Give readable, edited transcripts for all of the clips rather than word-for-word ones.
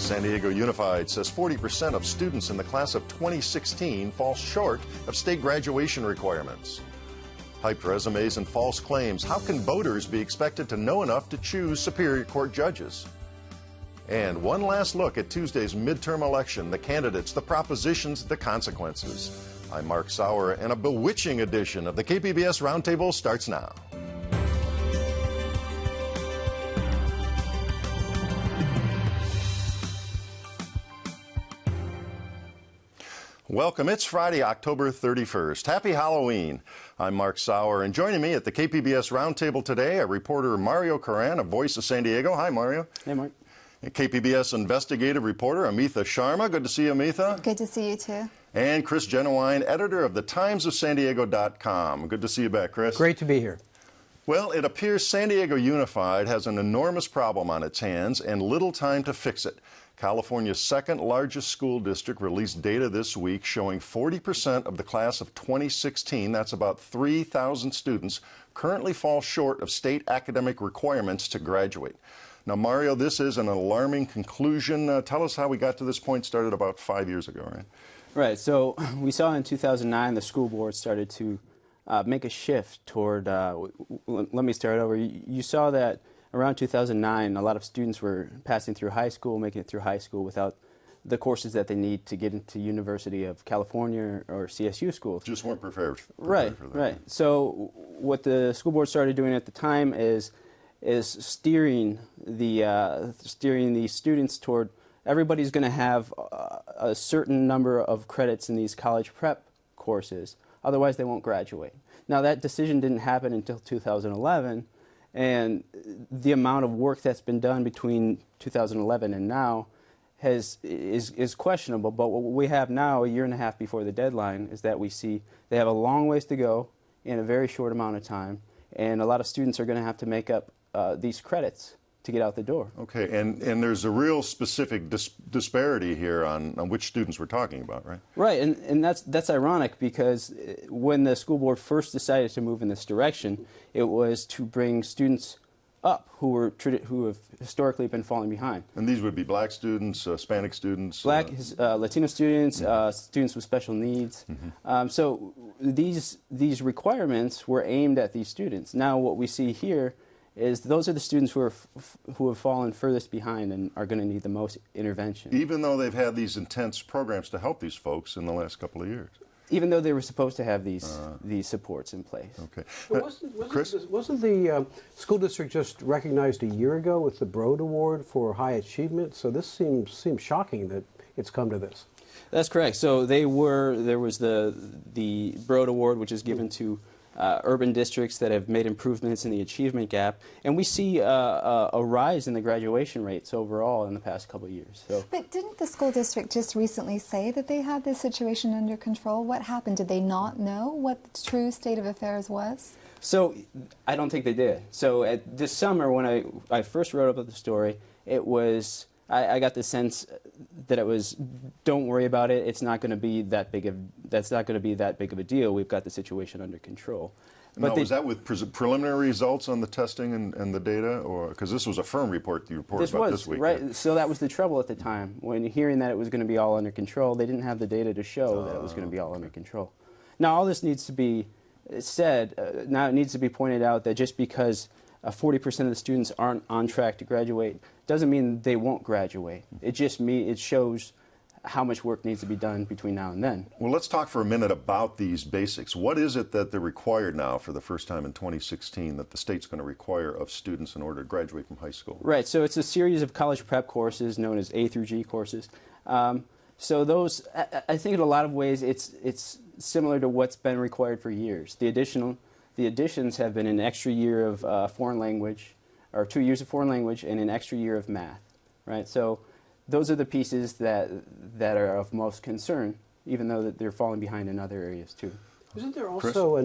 San Diego Unified says 40% of students in the class of 2016 fall short of state graduation requirements. Hyped resumes and false claims. How can voters be expected to know enough to choose Superior Court judges? And one last look at Tuesday's midterm election, the candidates, the propositions, the consequences. I'm Mark Sauer, and a bewitching edition of the KPBS Roundtable starts now. Welcome. It's Friday, October 31st. Happy Halloween. I'm Mark Sauer, and joining me at the KPBS Roundtable today, a reporter Mario Coran of Voice of San Diego. Hi, Mario. Hey, Mark. And KPBS investigative reporter Amitha Sharma. Good to see you, Amitha. Good to see you, too. And Chris Genuine, editor of thetimesofsandiego.com. Good to see you back, Chris. Great to be here. Well, it appears San Diego Unified has an enormous problem on its hands and little time to fix it. California's second largest school district released data this week showing 40% of the class of 2016, that's about 3,000 students, currently fall short of state academic requirements to graduate. Now, Mario, this is an alarming conclusion. Tell us how we got to this point. Started about 5 years ago, right? Right. So we saw in 2009 the school board started to make a shift toward, let me start over. You saw that around 2009, a lot of students were passing through high school, making it through high school without the courses that they need to get into University of California or CSU schools. Just weren't prepared right, for that. Right. So what the school board started doing at the time is steering the students toward everybody's going to have a certain number of credits in these college prep courses, otherwise they won't graduate. Now that decision didn't happen until 2011. And the amount of work that's been done between 2011 and now is questionable. But what we have now, a year and a half before the deadline, is that we see they have a long ways to go in a very short amount of time. And a lot of students are going to have to make up these credits to get out the door. Okay, and there's a real specific disparity here on which students we're talking about, right? Right, and that's ironic because when the school board first decided to move in this direction, it was to bring students up who have historically been falling behind. And these would be black students, Hispanic students? Black, Latino students, students with special needs. So these requirements were aimed at these students. Now what we see here is those are the students who have fallen furthest behind and are going to need the most intervention. Even though they've had these intense programs to help these folks in the last couple of years. Even though they were supposed to have these supports in place. Okay. Wasn't the school district just recognized a year ago with the Broad Award for high achievement? So this seems shocking that it's come to this. That's correct. So there was the Broad Award, which is given to urban districts that have made improvements in the achievement gap, and we see a rise in the graduation rates overall in the past couple of years. So. But didn't the school district just recently say that they had this situation under control? What happened? Did they not know what the true state of affairs was? So I don't think they did. So this summer when I first wrote about the story, it was I got the sense that it was, don't worry about it. It's not going to be that big of a deal. We've got the situation under control. But was that with preliminary results on the testing and the data, or because this was a firm report you reported about this week? Right. So that was the trouble at the time. When hearing that it was going to be all under control, they didn't have the data to show that it was going to be all under control. Now all this needs to be said. Now it needs to be pointed out that just because 40% of the students aren't on track to graduate doesn't mean they won't graduate. It just it shows how much work needs to be done between now and then. Well, let's talk for a minute about these basics. What is it that they're required now for the first time in 2016 that the state's going to require of students in order to graduate from high school? Right, so it's a series of college prep courses known as A through G courses. So those, I think in a lot of ways, it's similar to what's been required for years. The additions have been an extra year of foreign language, or 2 years of foreign language, and an extra year of math, right? So those are the pieces that are of most concern, even though that they're falling behind in other areas too. Isn't there also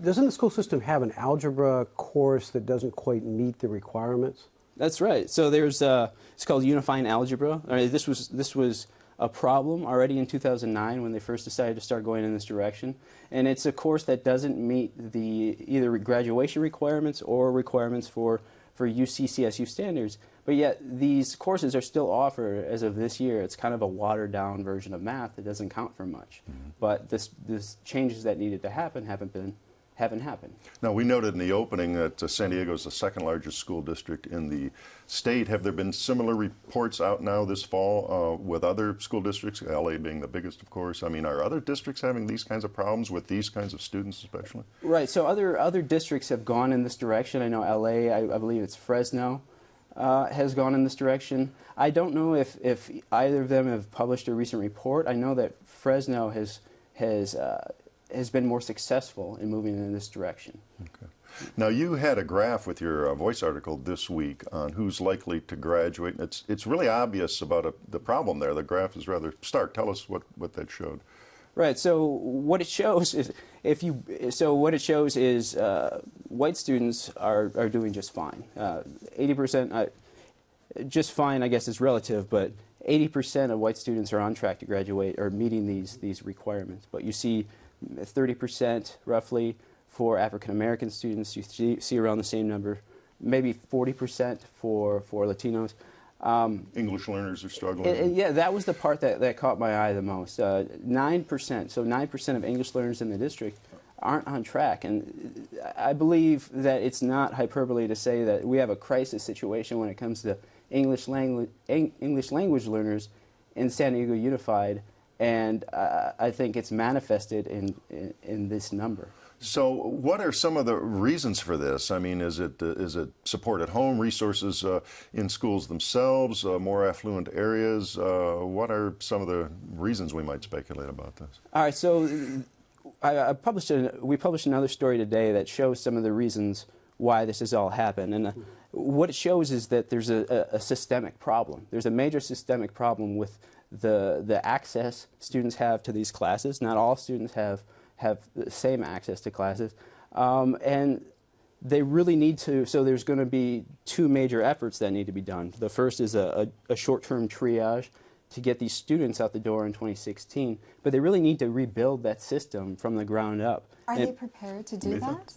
doesn't the school system have an algebra course that doesn't quite meet the requirements? That's right. So there's it's called Unifying Algebra. This was a problem already in 2009 when they first decided to start going in this direction. And it's a course that doesn't meet the either graduation requirements or requirements for UC CSU standards, but yet these courses are still offered as of this year. It's kind of a watered down version of math. It doesn't count for much. But this changes that needed to happen haven't happened. Now, we noted in the opening that San Diego is the second largest school district in the state. Have there been similar reports out now this fall with other school districts, LA being the biggest, of course? I mean, are other districts having these kinds of problems with these kinds of students especially? Right. So other districts have gone in this direction. I know LA, I believe it's Fresno, has gone in this direction. I don't know if either of them have published a recent report. I know that Fresno has been more successful in moving in this direction. Okay. Now, you had a graph with your Voice article this week on who's likely to graduate. It's really obvious about the problem there. The graph is rather stark. Tell us what that showed. Right. So what it shows is white students are doing just fine. 80%, just fine, I guess, is relative, but 80% of white students are on track to graduate or meeting these requirements. But you see 30% roughly for African American students. You see around the same number, maybe 40% for Latinos. English learners are struggling. Yeah, that was the part that caught my eye the most. 9%, so 9% of English learners in the district aren't on track. And I believe that it's not hyperbole to say that we have a crisis situation when it comes to English language learners in San Diego Unified, and I think it's manifested in this number. So what are some of the reasons for this? I mean, is it support at home, resources in schools themselves, more affluent areas? What are some of the reasons we might speculate about this? All right, so we published another story today that shows some of the reasons why this has all happened. And what it shows is that there's a systemic problem. There's a major systemic problem with the access students have to these classes. Not all students have the same access to classes, and they really need to. So there's going to be two major efforts that need to be done. The first is a short-term triage to get these students out the door in 2016, but they really need to rebuild that system from the ground up. Are they prepared to do that?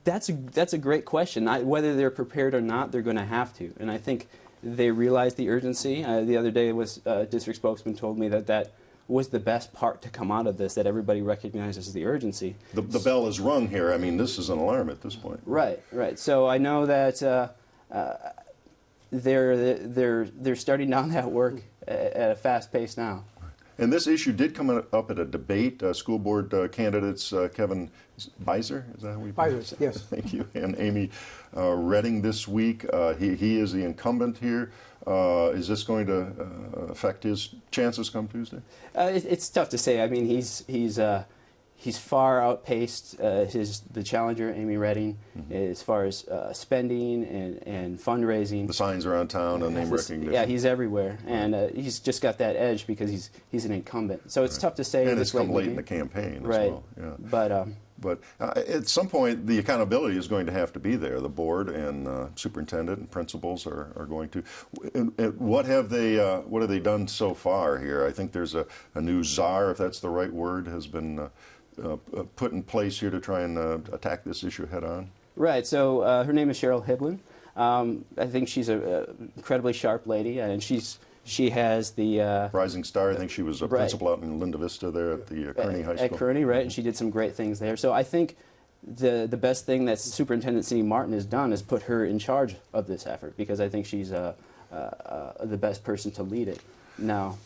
That's a great question. Whether they're prepared or not, they're going to have to, and I think they realize the urgency. The other day, district spokesman told me that was the best part to come out of this, that everybody recognizes the urgency. The bell is rung here. I mean, this is an alarm at this point. Right. So I know that they're starting down that work at a fast pace now. And this issue did come up at a debate. School board candidates Kevin Beiser, is that how we pronounce it? Yes. Thank you. And Amy Redding this week. He is the incumbent here. Is this going to affect his chances come Tuesday? It's tough to say. I mean, he's far outpaced the challenger, Amy Redding, as far as spending and fundraising. The signs around town and name recognition. Yeah, he's everywhere, and he's just got that edge because he's an incumbent. So it's tough to say. And it's come late in the campaign as well. Yeah. But at some point, the accountability is going to have to be there. The board and superintendent and principals are going to. And what have they done so far here? I think there's a new czar, if that's the right word, has been put in place here to try and attack this issue head on. Right. So her name is Cheryl Hiblin. I think she's an incredibly sharp lady, and she has the Rising Star. I think she was a principal out in Linda Vista there at the Kearney High School. At Kearney, right, and she did some great things there. So I think the best thing that Superintendent Cindy Martin has done is put her in charge of this effort, because I think she's the best person to lead it. Now,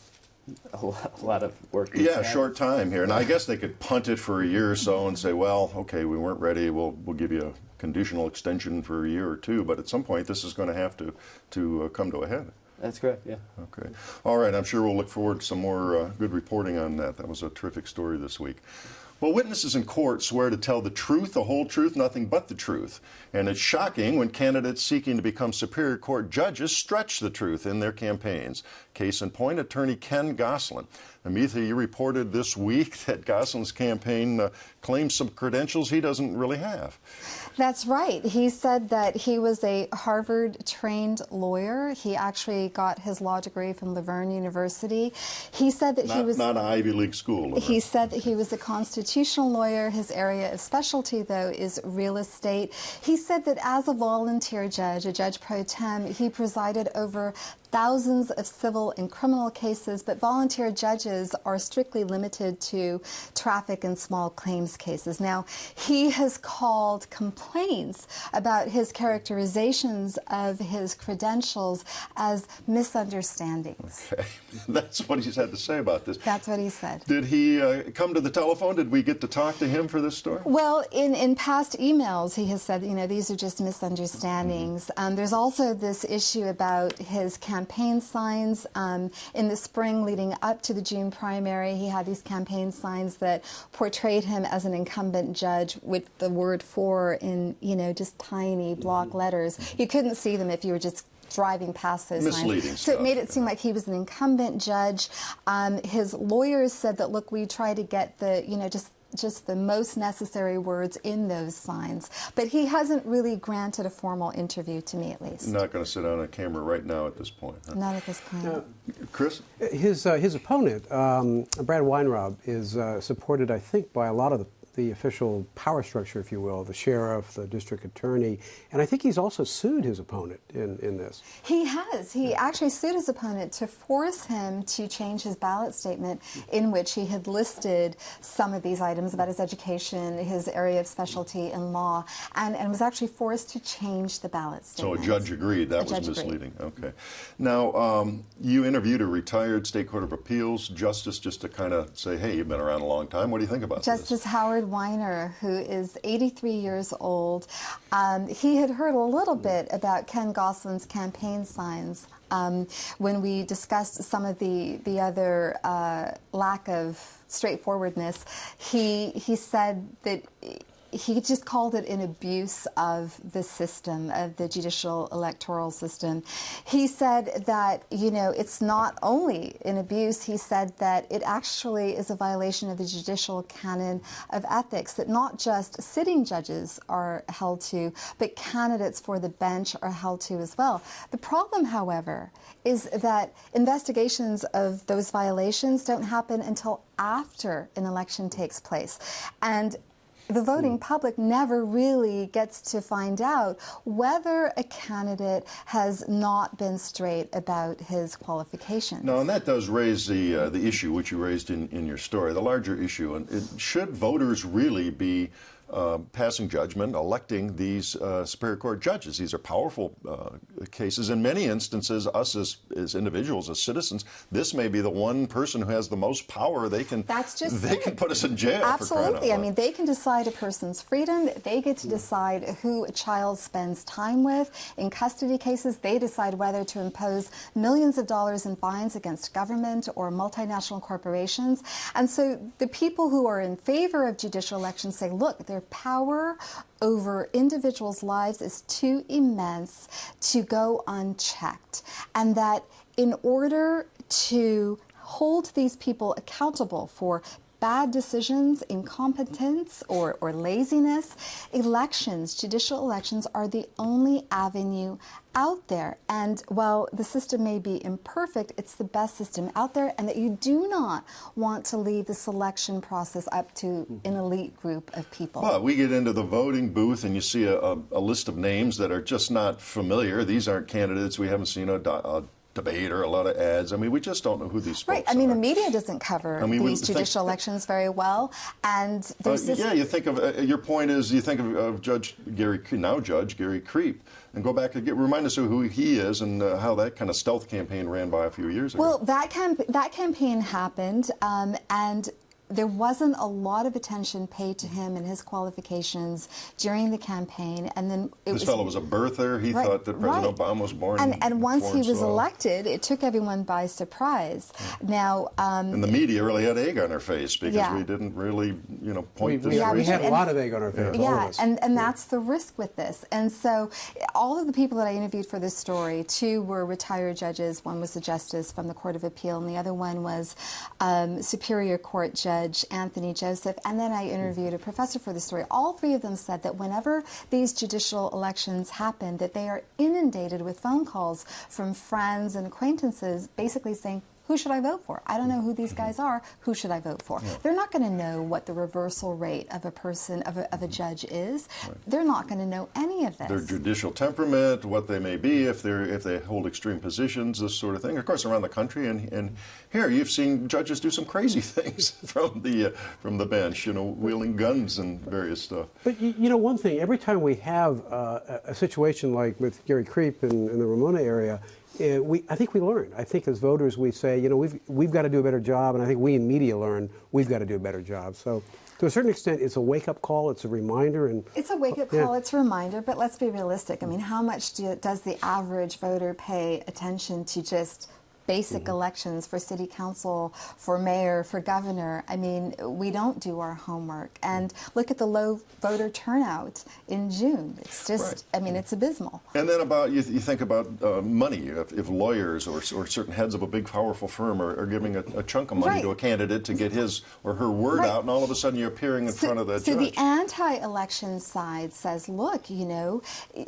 a lot of work. Yeah, short time here, and I guess they could punt it for a year or so and say, well, okay, we weren't ready. We'll give you a conditional extension for a year or two, but at some point this is going to have to come to a head. That's correct, yeah. Okay. All right, I'm sure we'll look forward to some more good reporting on that. That was a terrific story this week. Well, witnesses in court swear to tell the truth, the whole truth, nothing but the truth. And it's shocking when candidates seeking to become Superior Court judges stretch the truth in their campaigns. Case in point, attorney Ken Gosselin. Amitha, you reported this week that Gosselin's campaign claims some credentials he doesn't really have. That's right. He said that he was a Harvard-trained lawyer. He actually got his law degree from Laverne University. He said that he was not an Ivy League school. He said that he was a constitutional constitutional lawyer. His area of specialty, though, is real estate. He said that as a volunteer judge, a judge pro tem, he presided over thousands of civil and criminal cases, but volunteer judges are strictly limited to traffic and small claims cases. Now, he has called complaints about his characterizations of his credentials as misunderstandings. Okay. That's what he's had to say about this. That's what he said. Did he come to the telephone? Did we get to talk to him for this story? Well, in past emails, he has said, these are just misunderstandings. There's also this issue about his campaign signs. In the spring leading up to the June primary, he had these campaign signs that portrayed him as an incumbent judge with the word "for" in, just tiny block letters. You couldn't see them if you were just driving past those Misleading signs. stuff. So it made it seem like he was an incumbent judge. His lawyers said that, look, we try to get the, just the most necessary words in those signs. But he hasn't really granted a formal interview, to me at least. Not going to sit on a camera right now at this point. Huh? Not at this point. Chris? His opponent, Brad Weinraub, is supported, I think, by a lot of the official power structure, if you will, the sheriff, the district attorney, and I think he's also sued his opponent in this. He has. He actually sued his opponent to force him to change his ballot statement in which he had listed some of these items about his education, his area of specialty in law, and was actually forced to change the ballot statement. So a judge agreed that was misleading. Okay. Now, you interviewed a retired State Court of Appeals justice just to kind of say, hey, you've been around a long time. What do you think about this? Justice Howard Weiner, who is 83 years old, he had heard a little bit about Ken Gosselin's campaign signs when we discussed some of the other lack of straightforwardness. He said that he just called it an abuse of the system, of the judicial electoral system. He said that, it's not only an abuse, he said that it actually is a violation of the judicial canon of ethics, that not just sitting judges are held to, but candidates for the bench are held to as well. The problem, however, is that investigations of those violations don't happen until after an election takes place. And the voting public never really gets to find out whether a candidate has not been straight about his qualifications. No, and that does raise the issue which you raised in your story, the larger issue. And should voters really be passing judgment, electing these Superior Court judges? These are powerful cases. In many instances, us as individuals, as citizens, this may be the one person who has the most power. They can can put us in jail. Absolutely. I mean, they can decide a person's freedom. They get to decide who a child spends time with. In custody cases, they decide whether to impose millions of dollars in fines against government or multinational corporations. And so the people who are in favor of judicial elections say, look, their power over individuals' lives is too immense to go unchecked, and that in order to hold these people accountable for bad decisions, incompetence, or laziness, judicial elections are the only avenue out there. And while the system may be imperfect, it's the best system out there, and that you do not want to leave the selection process up to an elite group of people. Well, we get into the voting booth and you see a list of names that are just not familiar. These aren't candidates. We haven't seen a debate or a lot of ads. I mean, we just don't know who these folks are. Right. I mean, the media doesn't cover these judicial elections very well, and there's this... Yeah, you think of, your point is, you think of Judge Gary Creep, and go back and remind us of who he is and how that kind of stealth campaign ran by a few years ago. Well, that campaign happened, and there wasn't a lot of attention paid to him and his qualifications during the campaign, and then this fellow was a birther. He thought that President Obama was born and once he was elected, it took everyone by surprise. Now, and the media really had egg on our face because we didn't really, point this. We had a lot of egg on our face. Yeah, and that's the risk with this. And so, all of the people that I interviewed for this story, two were retired judges. One was a justice from the Court of Appeal, and the other one was Superior Court Judge Anthony Joseph, and then I interviewed a professor for the story. All three of them said that whenever these judicial elections happen, that they are inundated with phone calls from friends and acquaintances basically saying, who should I vote for? I don't know who these guys are. Who should I vote for? They're not going to know what the reversal rate of a person, of a judge is. They're not going to know any of this. Their judicial temperament, what they may be, if they hold extreme positions, this sort of thing. Of course, around the country and here you've seen judges do some crazy things from the bench, you know, wielding guns and various stuff. But you know, one thing, every time we have a situation like with Gary Creep in the Ramona area, I think we learn. I think as voters we say, you know, we've got to do a better job, and I think we in media learn we've got to do a better job. So to a certain extent, it's a wake-up call, it's a reminder. And it's a wake-up call, it's a reminder, but let's be realistic. I mean, how much does the average voter pay attention to just basic elections for city council, for mayor, for governor? I mean, we don't do our homework. And look at the low voter turnout in June. It's just, I mean, it's abysmal. And then you think about money. If lawyers or certain heads of a big, powerful firm are giving a chunk of money to a candidate to get his or her word out, and all of a sudden you're appearing in front of that judge. So the anti-election side says, look, you know,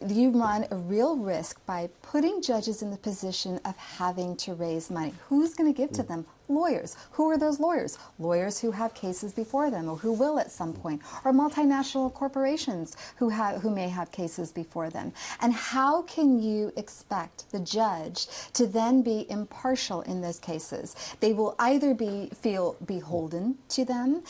you run a real risk by putting judges in the position of having to raise money. Who's going to give to them? Lawyers. Who are those lawyers? Lawyers who have cases before them or who will at some point, or multinational corporations who may have cases before them. And how can you expect the judge to then be impartial in those cases? They will either feel beholden to them,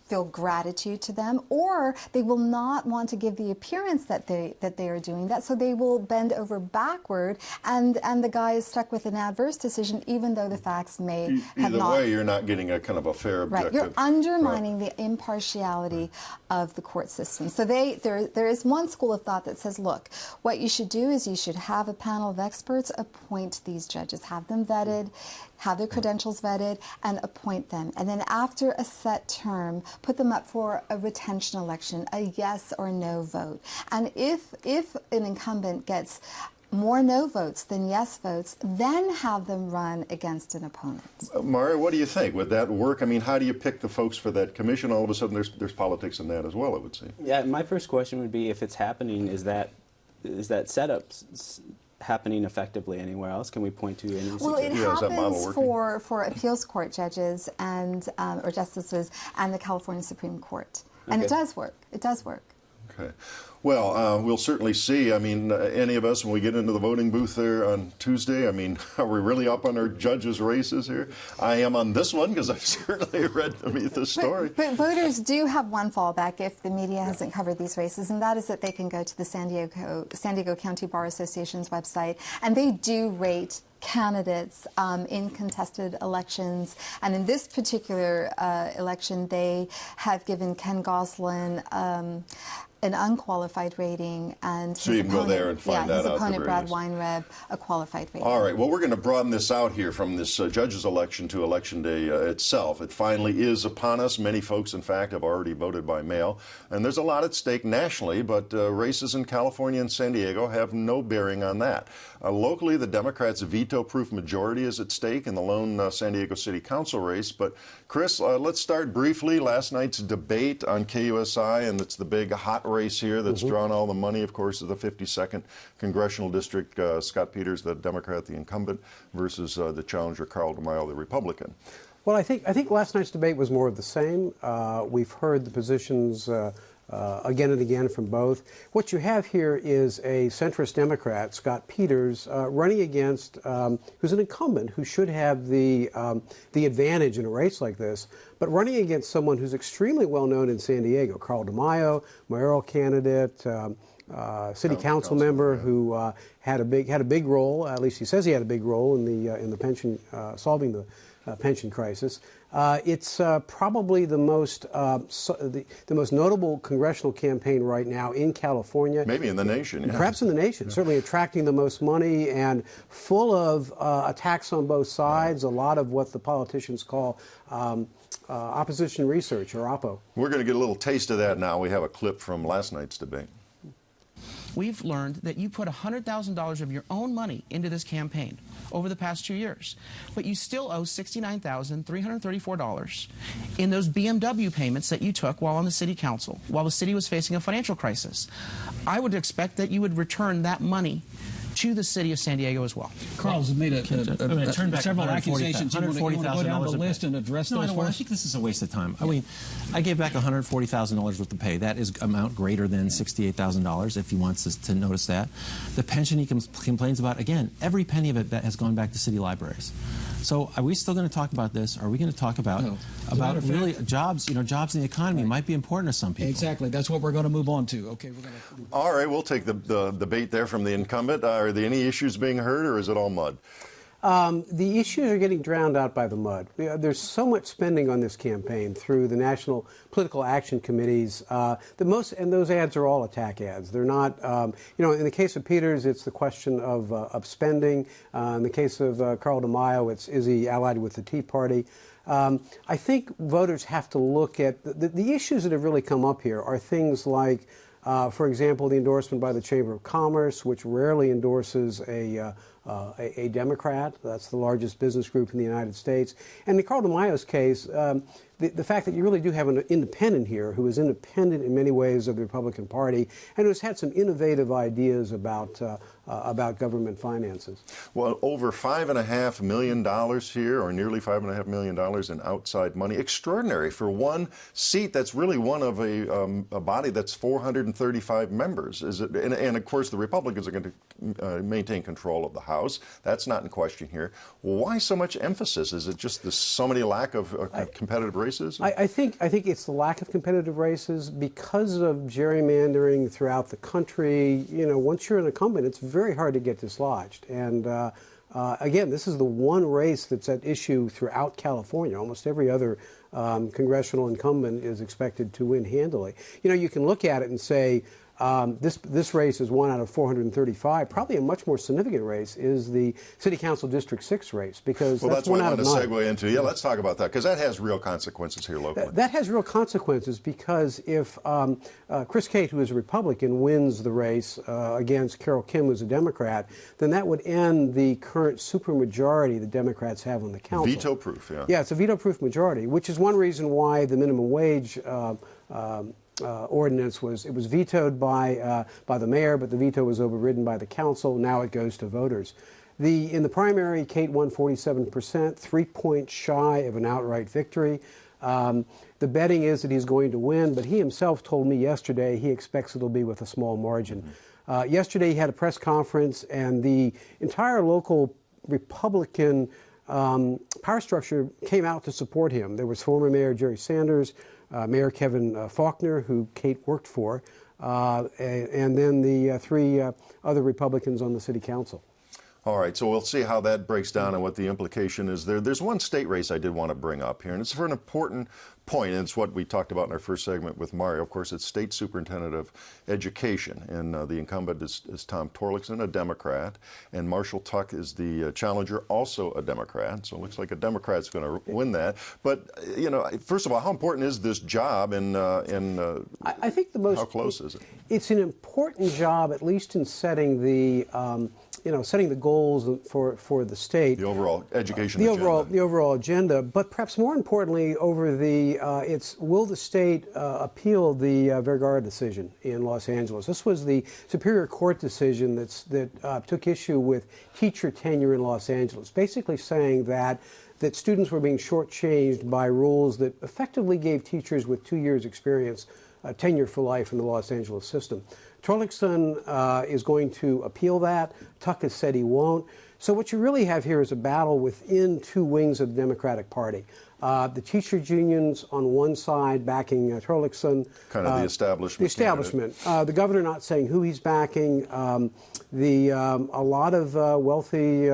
feel gratitude to them, or they will not want to give the appearance that they are doing that, so they will bend over backward, and the guy is stuck with an adverse decision, even though the facts may have not. Either way, you're not getting a kind of a fair objective. Right, you're undermining the impartiality of the court system. So there is one school of thought that says, look, what you should do is you should have a panel of experts appoint these judges, have them vetted, have their credentials vetted, and appoint them. And then after a set term, put them up for a retention election, a yes or no vote. And if an incumbent gets more no votes than yes votes, then have them run against an opponent. Mario, what do you think? Would that work? I mean, how do you pick the folks for that commission? All of a sudden there's politics in that as well, it would seem. Yeah, my first question would be, if it's happening, is that setup happening effectively anywhere else? Can we point to any? Well, it happens for appeals court judges and or justices and the California Supreme Court, and it does work. It does work. Okay. Well, we'll certainly see. I mean, any of us, when we get into the voting booth there on Tuesday, I mean, are we really up on our judges' races here? I am on this one because I've certainly read the story. But voters do have one fallback if the media hasn't covered these races, and that is that they can go to the San Diego County Bar Association's website, and they do rate candidates in contested elections. And in this particular election, they have given Ken Goslin an unqualified rating, and so you can go there and find that out. His opponent, Brad Weinreb, a qualified rating. All right. Well, we're going to broaden this out here from this judges' election to Election Day itself. It finally is upon us. Many folks, in fact, have already voted by mail. And there's a lot at stake nationally, but races in California and San Diego have no bearing on that. Locally, the Democrats' veto-proof majority is at stake in the lone San Diego City Council race. But, Chris, let's start briefly. Last night's debate on KUSI, and it's the big hot race here that's drawn all the money, of course, is the 52nd Congressional District. Scott Peters, the Democrat, the incumbent, versus the challenger, Carl DeMaio, the Republican. Well, I think last night's debate was more of the same. We've heard the positions again and again from both. What you have here is a centrist Democrat, Scott Peters, running against who's an incumbent who should have the advantage in a race like this, but running against someone who's extremely well known in San Diego, Carl DeMaio, mayoral candidate, city council member who had a big role. At least he says he had a big role in the pension solving the pension crisis. It's probably the most notable congressional campaign right now in California. Maybe in the nation. Yeah. Perhaps in the nation. Yeah. Certainly attracting the most money and full of attacks on both sides. A lot of what the politicians call opposition research, or OPPO. We're going to get a little taste of that now. We have a clip from last night's debate. We've learned that you put $100,000 of your own money into this campaign over the past 2 years, but you still owe $69,334 in those BMW payments that you took while on the city council, while the city was facing a financial crisis. I would expect that you would return that money to the city of San Diego as well. Carl's made several accusations. You want to go down the list and address those I think this is a waste of time. I mean, I gave back $140,000 worth of pay. That is amount greater than $68,000 if he wants us to notice that. The pension he complains about, again, every penny of it that has gone back to city libraries. So are we still going to talk about this? Are we going to talk about really jobs? You know, jobs in the economy might be important to some people. Exactly. That's what we're going to move on to. Okay, we're going to. All right, we'll take the debate there from the incumbent. Are there any issues being heard, or is it all mud? The issues are getting drowned out by the mud. There's so much spending on this campaign through the National Political Action Committees. And those ads are all attack ads. They're not, in the case of Peters, it's the question of spending. In the case of Carl DeMaio, is he allied with the Tea Party? I think voters have to look at the issues that have really come up here are things like, for example, the endorsement by the Chamber of Commerce, which rarely endorses a Democrat. That's the largest business group in the United States. And in Carl DeMaio's case, the fact that you really do have an independent here who is independent in many ways of the Republican Party and who's had some innovative ideas about government finances. Well, over $5.5 million here, or nearly $5.5 million in outside money. Extraordinary for one seat that's really one of a body that's 435 members. Is it? And of course, the Republicans are going to maintain control of the House. That's not in question here. Why so much emphasis? Is it just so many lack of competitive races? I think it's the lack of competitive races because of gerrymandering throughout the country. You know, once you're an incumbent, it's very hard to get dislodged. And again, this is the one race that's at issue throughout California. Almost every other congressional incumbent is expected to win handily. You know, you can look at it and say, this race is 1 out of 435. Probably a much more significant race is the City Council District 6 race, because that's 1 out of 9. Well, that's what I wanted to segue into. Yeah, let's talk about that, because that has real consequences here locally. That has real consequences because if Chris Cate, who is a Republican, wins the race against Carol Kim, who's a Democrat, then that would end the current supermajority the Democrats have on the council. Veto-proof, yeah. Yeah, it's a veto-proof majority, which is one reason why the minimum wage ordinance was vetoed by the mayor, but the veto was overridden by the council. Now it goes to voters. In the primary, Cate won 47%, 3 points shy of an outright victory. The betting is that he's going to win, but he himself told me yesterday he expects it'll be with a small margin. Yesterday he had a press conference, and the entire local Republican power structure came out to support him. There was former Mayor Jerry Sanders, Mayor Kevin Faulconer, who Cate worked for, and then the 3 other Republicans on the city council. All right, so we'll see how that breaks down and what the implication is there. There's one state race I did want to bring up here, and it's for an important point, and it's what we talked about in our first segment with Mario. Of course, it's State Superintendent of Education, and the incumbent is Tom Torlakson, a Democrat, and Marshall Tuck is the challenger, also a Democrat. So it looks like a Democrat's going to win that. But, you know, first of all, how important is this job, and I think how close is it? It's an important job, at least in setting the setting the goals for the state. The overall education agenda. The overall agenda, but perhaps more importantly, over will the state appeal the Vergara decision in Los Angeles? This was the Superior Court decision that took issue with teacher tenure in Los Angeles, basically saying that students were being shortchanged by rules that effectively gave teachers with 2 years' experience tenure for life in the Los Angeles system. Torlakson is going to appeal that. Tuck has said he won't. So what you really have here is a battle within 2 wings of the Democratic Party. The teachers' unions on one side backing Torlakson. Kind of the establishment. The establishment. The governor not saying who he's backing. A lot of wealthy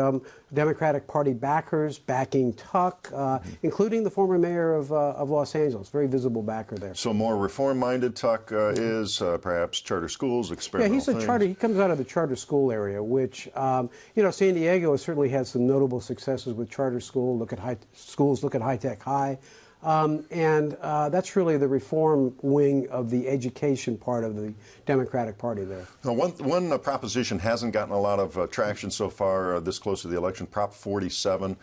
Democratic Party backers backing Tuck, including the former mayor of Los Angeles, very visible backer there. So more reform-minded Tuck is perhaps charter schools, experimental things. He comes out of the charter school area, which San Diego has certainly had some notable successes with charter school. Look at High Tech High. And that's really the reform wing of the education part of the Democratic Party there. Now, one proposition hasn't gotten a lot of traction so far this close to the election, Prop 47.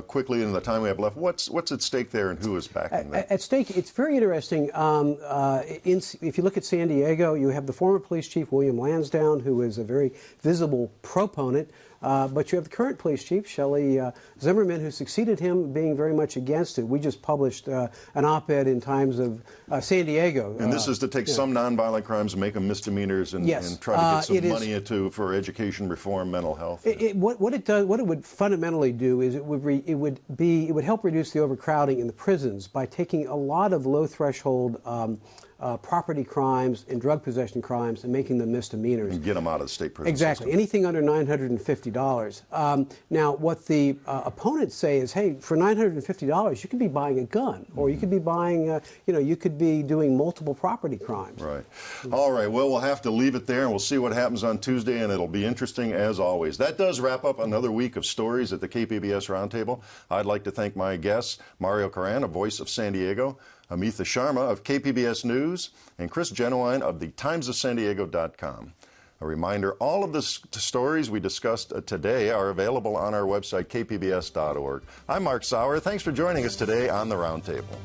Quickly, in the time we have left, what's at stake there and who is backing that? At stake, it's very interesting. If you look at San Diego, you have the former police chief, William Lansdowne, who is a very visible proponent. But you have the current police chief, Shelley Zimmerman, who succeeded him, being very much against it. We just published an op-ed in Times of San Diego. And this is to take some nonviolent crimes and make them misdemeanors and try to get some money for education reform, mental health. What it would fundamentally do is it would help reduce the overcrowding in the prisons by taking a lot of low-threshold property crimes and drug possession crimes and making them misdemeanors. And get them out of the state prison Exactly. system. Anything under $950. Now, what the opponents say is, hey, for $950, you could be buying a gun, or you could be buying, you could be doing multiple property crimes. Right. All right. Well, we'll have to leave it there, and we'll see what happens on Tuesday, and it'll be interesting as always. That does wrap up another week of stories at the KPBS Roundtable. I'd like to thank my guests, Mario Caran, a voice of San Diego, Amitha Sharma of KPBS News, and Chris Genuine of the timesofsandiego.com. A reminder, all of the stories we discussed today are available on our website, kpbs.org. I'm Mark Sauer. Thanks for joining us today on the Roundtable.